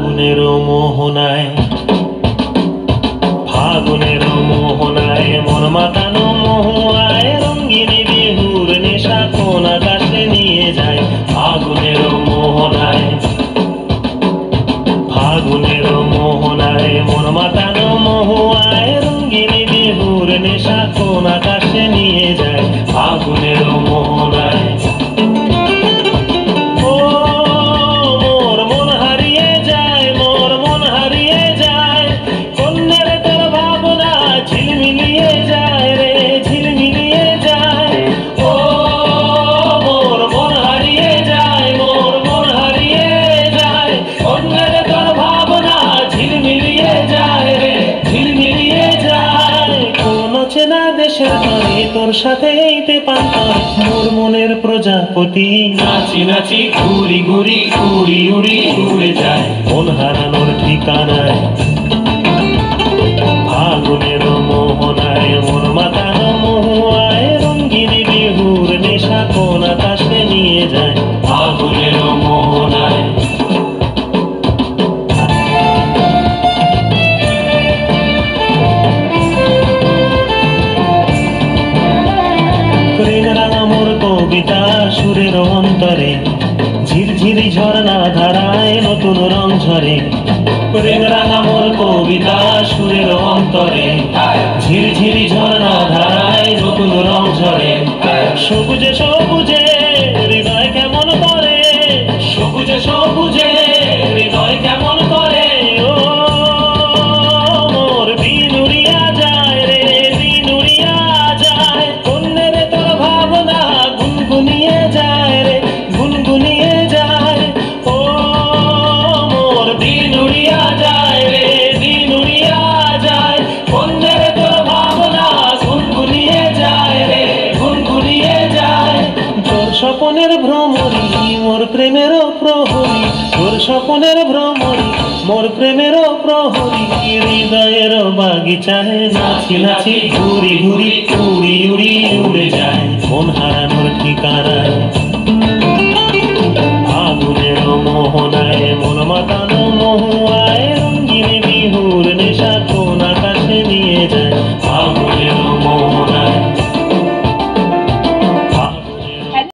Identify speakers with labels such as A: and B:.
A: ফাগুনের মোহনায়, ফাগুনের মোহনায় মন মাতানো মহুয়ায় রঙ্গিনী বিহুর নেশা কোন আকাশে নিয়ে যায়। ফাগুনের মোহনায়, ফাগুনের মোহনায় মন মাতানো মহুয়ায় রঙ্গিনী বিহুর নেশা কোন আকাশে নিয়ে যায়। ফাগুনের মোহনায় দেশের তরে তোর সাথে এইতে পান্তর মোর মনের প্রজাপতি নাচি নাচি ঘুরি ঘুরি উড়ি উড়ি উড়ে যায় মন হারানোর ঠিকানায়। ফাগুনের মোহনায় মন মাতানো মহুয়ায় রঙ্গিনী বিহুর নেশা কোন আকাশে নিয়ে যায়। ফাগুনের মোহনায় কবিতা সুরের অন্তরে ঝিরঝিরি ঝর্ণা ধারায় নতুন রং ঝরে। প্রেম রাঙা মোর কবিতা সুরের অন্তরে ঝিরঝিরি ঝর্ণা ধারায় নতুন রং ঝরে। সবুজে সবুজে হৃদয় কেমন করে, সবুজে সবুজে হৃদয় কেমন করে। ও মোর দিন উড়িয়া যায় রে, দিন উড়িয়া যায় অন্যের তোর ভাবনা গুনগুনিয়ে যায় রে, গুনগুনিয়ে যায়। ও মোর দিন উড়িয়া যায় রে, দিন উড়িয়া যায় অন্যের তোর ভাবনা গুনগুনিয়ে যায় রে, গুনগুনিয়ে যায়। তোর স্বপনের ভ্রমরি মোর প্রেমেরও প্রহরী, তোর স্বপনের ভ্রমরি মোর প্রেমেরও প্রহরী। হৃদয়ের বাগিচায় নাচি নাচি ঘুরি ঘুরি উড়ি উড়ি উড়ে যায় মন হারানোর ঠিকানায়।